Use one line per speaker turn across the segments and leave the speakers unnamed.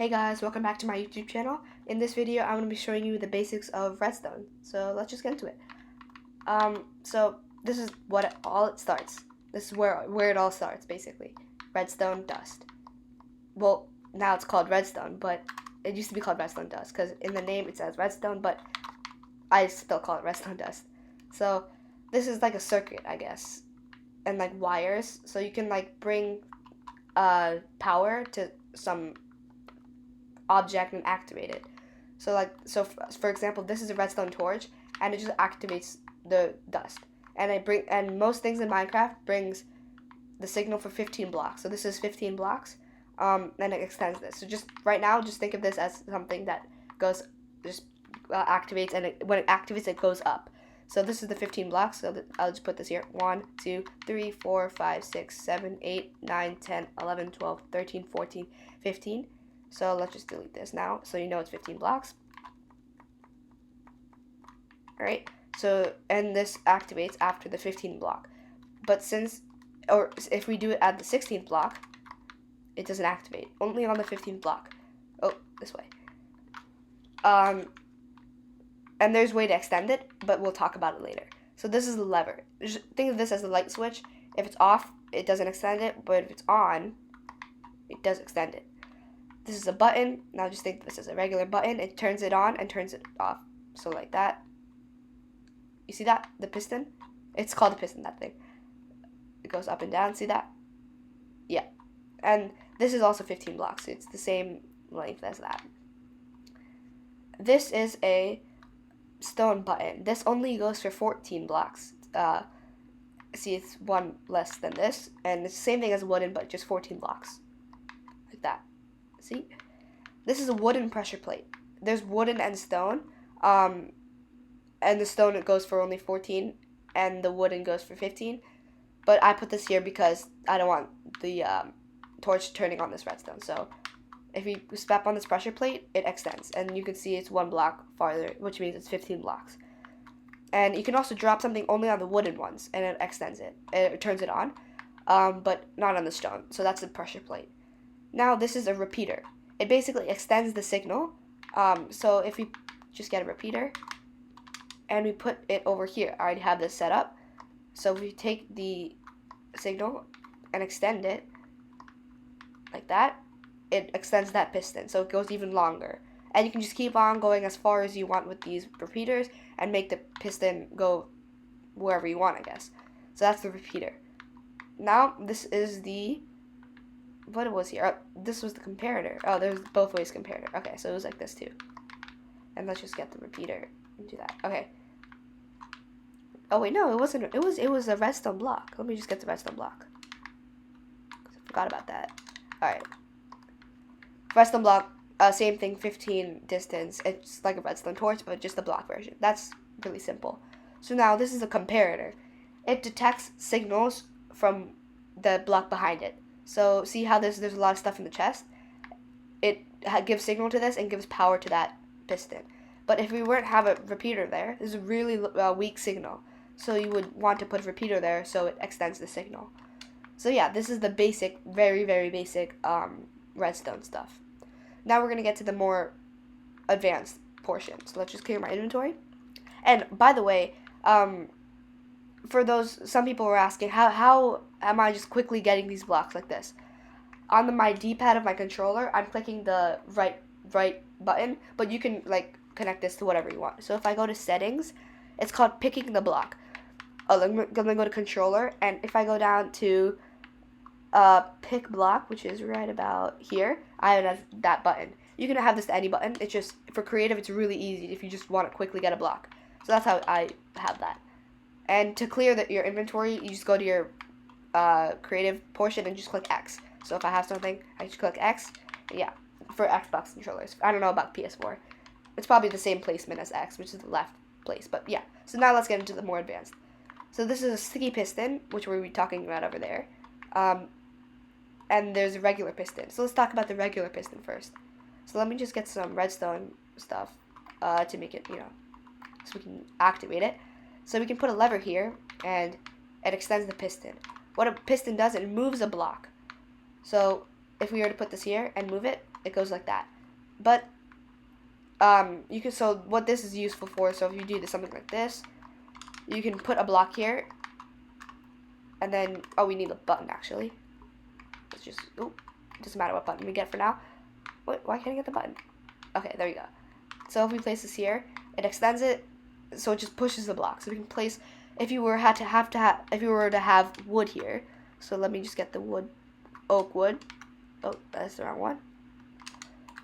Hey guys, welcome back to my YouTube channel. In this video, I'm going to be showing you the basics of redstone. So let's just get into it. So this is what all it starts. This is where it all starts, basically. Redstone dust. Well, now it's called redstone, but it used to be called redstone dust because in the name it says redstone, but I still call it redstone dust. So this is like a circuit, I guess, and like wires, so you can like bring power to some object and activate it. So for example, this is a redstone torch, and it just activates the dust. And most things in Minecraft brings the signal for 15 blocks. So this is 15 blocks, and it extends this. So just right now, just think of this as something that goes activates, and when it activates, it goes up. So this is the 15 blocks. So I'll just put this here: 1, 2, 3, 4, 5, 6, 7, 8, 9, 10, 11, 12, 13, 14, 15. So let's just delete this now, so you know it's 15 blocks. Alright, so, and this activates after the 15th block. But if we do it at the 16th block, it doesn't activate. Only on the 15th block. Oh, this way. And there's a way to extend it, but we'll talk about it later. So this is the lever. Just think of this as the light switch. If it's off, it doesn't extend it, but if it's on, it does extend it. This is a button. Now just think this is a regular button. It turns it on and turns it off. So like that. You see that? The piston? It's called a piston, that thing. It goes up and down. See that? Yeah. And this is also 15 blocks. It's the same length as that. This is a stone button. This only goes for 14 blocks. See, it's one less than this. And it's the same thing as wooden, but just 14 blocks. Like that. See? This is a wooden pressure plate. There's wooden and stone. And the stone, it goes for only 14. And the wooden goes for 15. But I put this here because I don't want the torch turning on this redstone. So if you step on this pressure plate, it extends. And you can see it's one block farther, which means it's 15 blocks. And you can also drop something only on the wooden ones, and it extends it. It turns it on, but not on the stone. So that's the pressure plate. Now this is a repeater. It basically extends the signal. So if we just get a repeater and we put it over here, I already have this set up. So if we take the signal and extend it like that, it extends that piston, so it goes even longer. And you can just keep on going as far as you want with these repeaters and make the piston go wherever you want, I guess. So that's the repeater. Now this is the what it was here. Oh, this was the comparator. Oh, there's both ways comparator. Okay, so it was like this too. And let's just get the repeater and do that. Okay. Oh wait, no, it wasn't. It was a redstone block. Let me just get the redstone block. I forgot about that. All right. Redstone block. Same thing. 15 distance. It's like a redstone torch, but just the block version. That's really simple. So now this is a comparator. It detects signals from the block behind it. So see how there's a lot of stuff in the chest? It gives signal to this and gives power to that piston. But if we weren't have a repeater there, there's a really weak signal. So you would want to put a repeater there so it extends the signal. So yeah, this is the basic, very, very basic redstone stuff. Now we're going to get to the more advanced portion. So let's just clear my inventory. And by the way, for some people were asking, how am I just quickly getting these blocks like this? On my D-pad of my controller, I'm clicking the right button, but you can like connect this to whatever you want. So if I go to settings, it's called picking the block. I'm gonna go to controller, and if I go down to pick block, which is right about here, I have that button. You can have this to any button. It's just for creative, it's really easy if you just want to quickly get a block. So that's how I have that. And to clear your inventory, you just go to your creative portion and just click X. So if I have something, I just click X. Yeah, for Xbox controllers. I don't know about PS4. It's probably the same placement as X, which is the left place. But yeah, so now let's get into the more advanced. So this is a sticky piston, which we'll be talking about over there. And there's a regular piston. So let's talk about the regular piston first. So let me just get some redstone stuff to make it, so we can activate it. So we can put a lever here, and it extends the piston. What a piston does, it moves a block. So if we were to put this here and move it, it goes like that. But you can, so what this is useful for, so if you do this, something like this, you can put a block here, and then, oh, we need a button actually. Let's just, oh, doesn't matter what button we get for now. What, why can't I get the button? Okay, there we go. So if we place this here, it extends it, so it just pushes the block. So we can place, if you were to have wood here, so let me just get the wood, oak wood. Oh, that's the wrong one.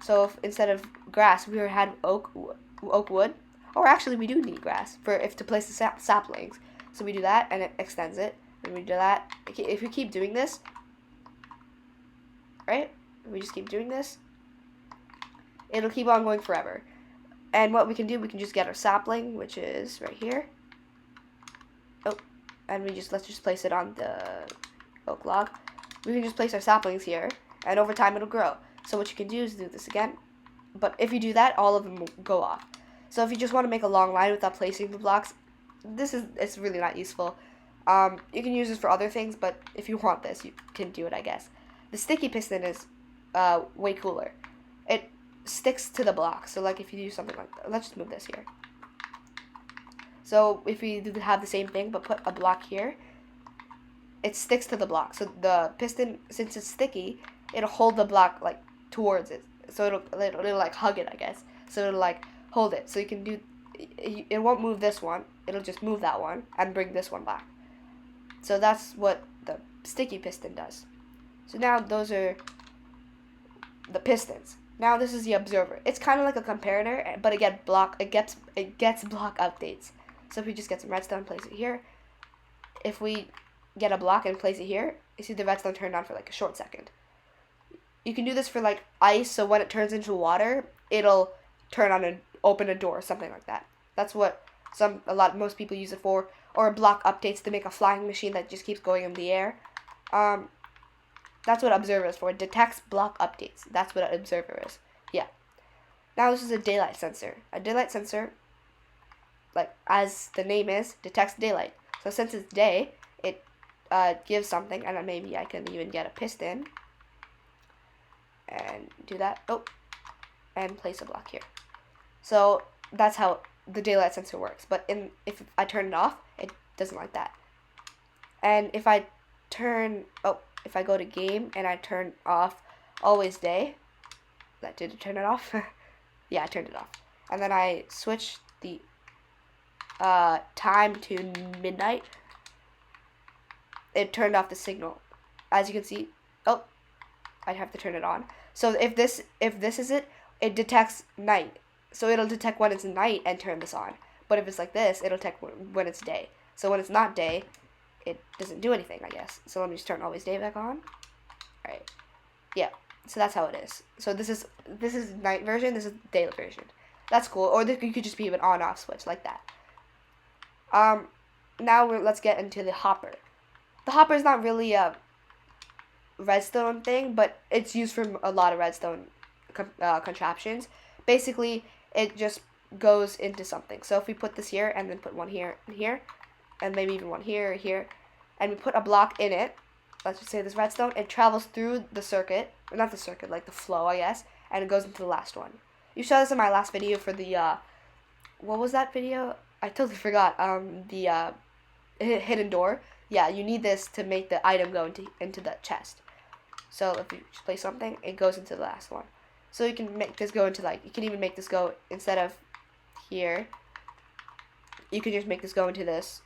So if instead of grass, we had oak wood, or actually we do need grass to place the saplings. So we do that, and it extends it, and we do that. If we keep doing this, right? If we just keep doing this, it'll keep on going forever. And what we can do, we can just get our sapling, which is right here. Oh, and let's just place it on the oak log. We can just place our saplings here, and over time it'll grow. So what you can do is do this again. But if you do that, all of them will go off. So if you just want to make a long line without placing the blocks, it's really not useful. You can use this for other things, but if you want this, you can do it, I guess. The sticky piston is way cooler. It sticks to the block. So like if you do something like that, let's just move this here. So if we have the same thing but put a block here, it sticks to the block. So the piston, since it's sticky, it'll hold the block like towards it. So it'll like hug it, I guess. So it'll like hold it. So you can do, it won't move this one. It'll just move that one and bring this one back. So that's what the sticky piston does. So now those are the pistons. Now this is the observer. It's kind of like a comparator, but it gets block updates. So if we just get some redstone, place it here. If we get a block and place it here, you see the redstone turned on for like a short second. You can do this for like ice, so when it turns into water, it'll turn on and open a door, something like that. That's what most people use it for. Or block updates to make a flying machine that just keeps going in the air. That's what observer is for. It detects block updates. That's what an observer is. Yeah. Now this is a daylight sensor. A daylight sensor, like as the name is, detects daylight. So since it's day, it gives something, and then maybe I can even get a piston and do that. Oh, and place a block here. So that's how the daylight sensor works. But if I turn it off, it doesn't like that. And if I go to game and I turn off always day, did it turn it off? Yeah, I turned it off. And then I switch the time to midnight. It turned off the signal. As you can see, I'd have to turn it on. So if this is it, it detects night. So it'll detect when it's night and turn this on. But if it's like this, it'll detect when it's day. So when it's not day, it doesn't do anything, I guess. So let me just turn always day back on. Alright. Yeah. So that's how it is. So this is night version, this is day version. That's cool. Or you could just be an on-off switch like that. Now let's get into the hopper. The hopper is not really a redstone thing, but it's used for a lot of redstone contraptions. Basically, it just goes into something. So if we put this here and then put one here and here, and maybe even one here or here, and we put a block in it, let's just say this redstone, it travels through the circuit, not the circuit, like the flow, I guess, and it goes into the last one. You saw this in my last video for the, what was that video? I totally forgot, the hidden door. Yeah, you need this to make the item go into the chest. So if you just place something, it goes into the last one. So you can make this go into you can even make this go, instead of here, you can just make this go into this,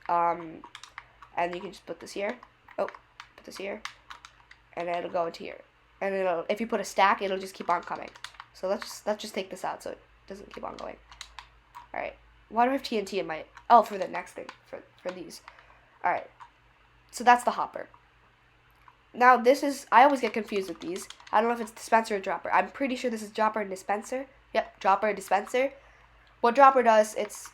and you can just put this here, put this here, and it'll go into here. And if you put a stack, it'll just keep on coming. So let's just take this out so it doesn't keep on going. Alright, why do I have TNT in my, for the next thing, for these. Alright, so that's the hopper. Now I always get confused with these. I don't know if it's dispenser or dropper. I'm pretty sure this is dropper and dispenser. Yep, dropper and dispenser. What dropper does, it's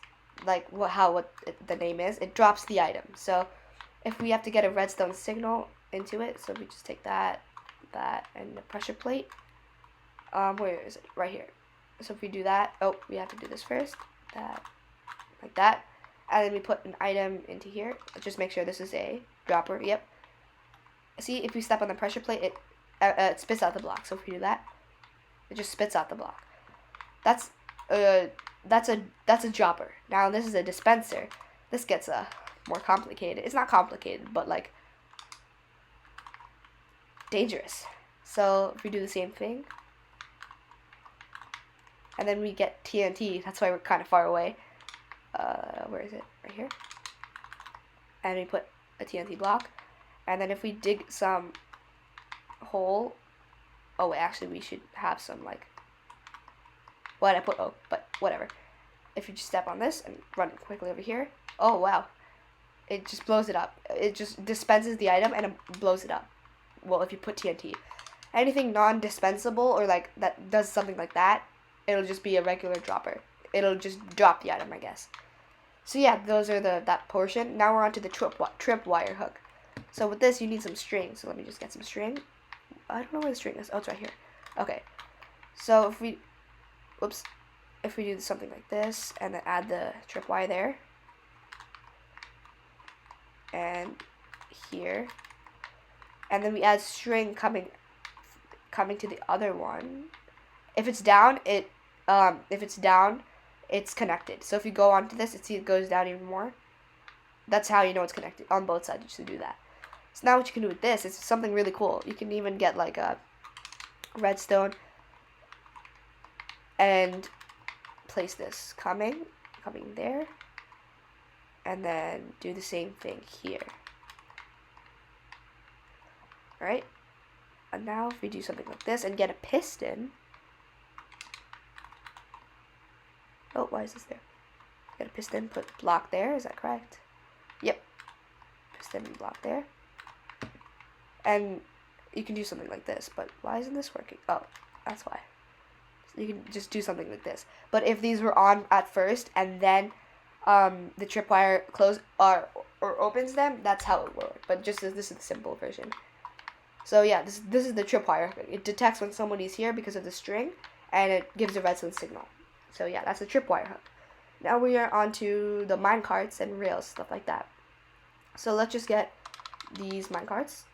like what the name is. It drops the item. So if we have to get a redstone signal into it, so we just take that, and the pressure plate. Where is it? Right here. So if we do that, we have to do this first. That, like that. And then we put an item into here. Just make sure this is a dropper. Yep. See, if we step on the pressure plate, it spits out the block. So if we do that, it just spits out the block. That's a dropper. Now this is a dispenser. This gets more complicated. It's not complicated, but like dangerous. So if we do the same thing, and then we get TNT. That's why we're kind of far away. Where is it? Right here. And we put a TNT block. And then if we dig some hole, oh wait, actually we should have some like, what I put, oh, but whatever. If you just step on this and run quickly over here, oh wow, it just blows it up. It just dispenses the item and it blows it up. Well, if you put TNT. Anything non-dispensable or like that does something like that, it'll just be a regular dropper. It'll just drop the item, I guess. So yeah, those are that portion. Now we're on to the trip wire hook. So with this, you need some string. So let me just get some string. I don't know where the string is. Oh, it's right here. Okay. So if we, if we do something like this and then add the trip wire there, and here, and then we add string coming to the other one. If it's down, it's connected. So if you go onto this, it goes down even more. That's how you know it's connected on both sides. You should do that. So now what you can do with this is something really cool. You can even get like a redstone and place this coming there, and then do the same thing here. Alright, and now if we do something like this and get a piston. Oh, why is this there? Get a piston, put block there, is that correct? Yep. Piston and block there. And you can do something like this, but why isn't this working? Oh, that's why. So you can just do something like this. But if these were on at first and then the tripwire closes or opens them, that's how it will work. But just this is the simple version. So yeah, this is the tripwire. It detects when somebody's here because of the string, and it gives a redstone signal. So yeah, that's the tripwire hook. Now we are on to the minecarts and rails, stuff like that. So let's just get these minecarts.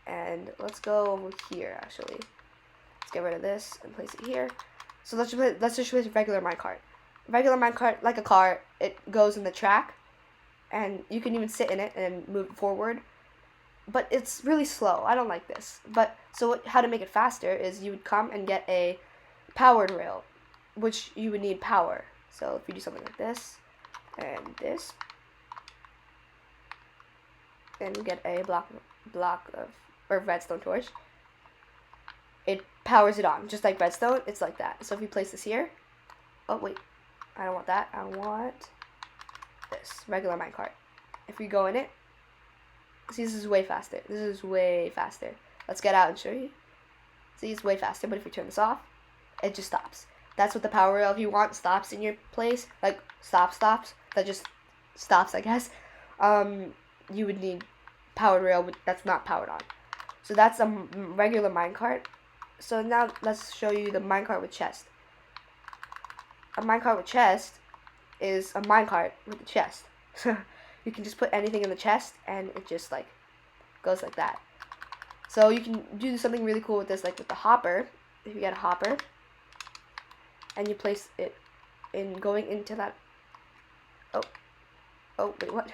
And let's go over here, actually. Let's get rid of this and place it here. So let's just place a regular minecart. Regular minecart, like a car, it goes in the track. And you can even sit in it and move it forward. But it's really slow. I don't like this. But so how to make it faster is you would come and get a powered rail, which you would need power. So if you do something like this and this, and you get a block of redstone torch, it powers it on just like redstone. It's like that. So if you place this here, oh wait, I don't want that. I want this regular minecart. If we go in it, see, this is way faster. This is way faster. Let's get out and show you. See, it's way faster. But if we turn this off, it just stops. That's what the power rail, if you want stops in your place, like stops, that just stops, I guess, you would need powered rail that's not powered on. So that's a regular minecart. So now let's show you the minecart with chest. A minecart with chest is a minecart with a chest. So you can just put anything in the chest and it just like goes like that. So you can do something really cool with this, like with the hopper. If you get a hopper and you place it in going into that, oh wait, what?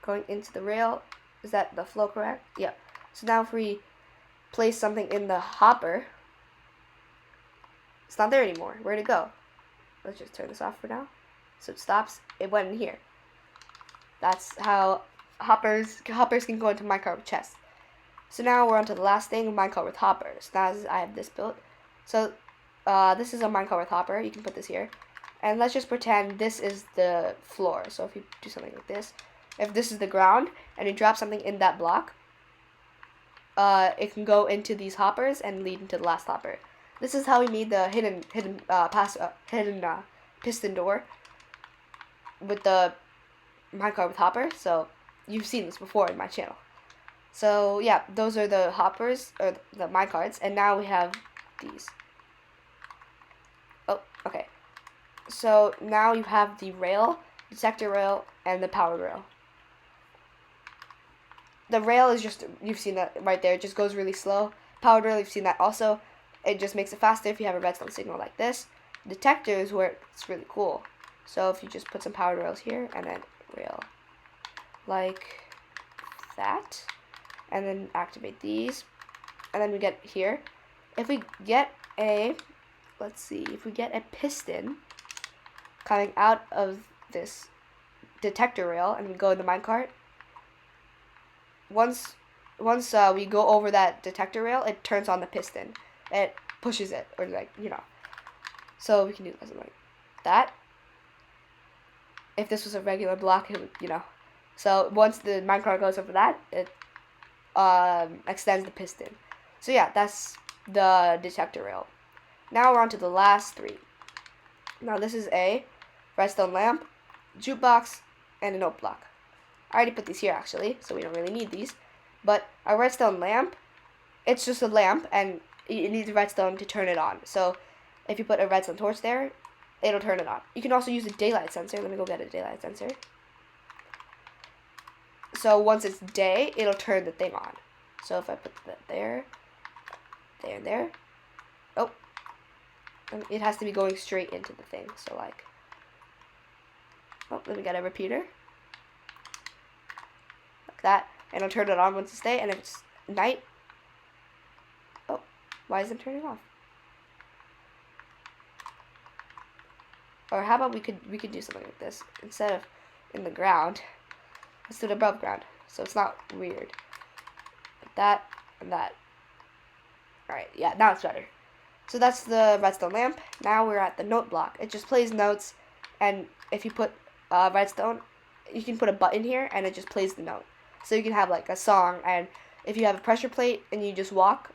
Going into the rail, is that the flow correct? Yeah. So now if we place something in the hopper, it's not there anymore. Where'd it go? Let's just turn this off for now. So it stops. It went in here. That's how hoppers can go into minecart with chests. So now we're on to the last thing, minecart with hoppers. Now I have this built. So this is a minecart with hopper. You can put this here. And let's just pretend this is the floor. So if you do something like this, if this is the ground and you drop something in that block, it can go into these hoppers and lead into the last hopper. This is how we made the hidden piston door with the minecart with hopper. So you've seen this before in my channel. So yeah, those are the hoppers or the minecarts, and now we have these. Oh, okay. So now you have the rail, detector rail, and the power rail. the rail is just, you've seen that right there. It just goes really slow. Powered rail, you've seen that also. It just makes it faster if you have a redstone signal like this. Detector is where it's really cool. So if you just put some powered rails here and then rail like that, and then activate these, and then we get here. If we get a, let's see, if we get a piston coming out of this detector rail and we go in the minecart, once we go over that detector rail, it turns on the piston. It pushes it, or like, you know. So we can do something like that. If this was a regular block, it would, you know. So once the minecart goes over that, it extends the piston. So yeah, that's the detector rail. Now we're on to the last three. Now this is a redstone lamp, jukebox, and a note block. I already put these here actually, so we don't really need these. But a redstone lamp, it's just a lamp, and it needs redstone to turn it on. So if you put a redstone torch there, it'll turn it on. You can also use a daylight sensor. Let me go get a daylight sensor. So once it's day, it'll turn the thing on. So if I put that there, there, and there, oh, it has to be going straight into the thing. So like, oh, let me get a repeater, like that, and I'll turn it on once it's day. And if it's night, oh, why isn't it turning off? Or how about we could do something like this instead of in the ground. Let's do it above ground, so it's not weird. Like that and that. Alright, yeah, now it's better. So that's the redstone lamp. Now we're at the note block. It just plays notes, and if you put redstone, you can put a button here, and it just plays the note. So you can have like a song, and if you have a pressure plate and you just walk,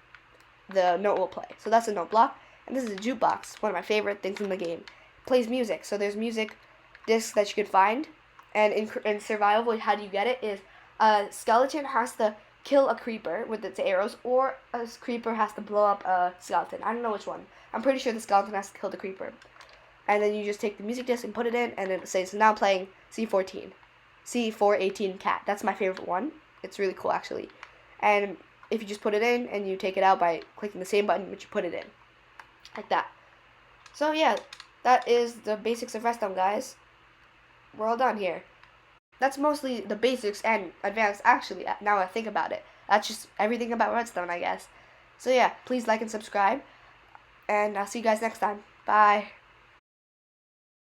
the note will play. So that's a note block. And this is a jukebox, one of my favorite things in the game. It plays music. So there's music discs that you can find. And in survival, how do you get it? Is a skeleton has to kill a creeper with its arrows, or a creeper has to blow up a skeleton. I don't know which one. I'm pretty sure the skeleton has to kill the creeper. And then you just take the music disc and put it in, and it says now playing C14. C418 cat. That's my favorite one. It's really cool, actually. And if you just put it in, and you take it out by clicking the same button which you put it in. Like that. So yeah, that is the basics of redstone, guys. We're all done here. That's mostly the basics and advanced, actually, now I think about it. That's just everything about redstone, I guess. So yeah, please like and subscribe, and I'll see you guys next time. Bye.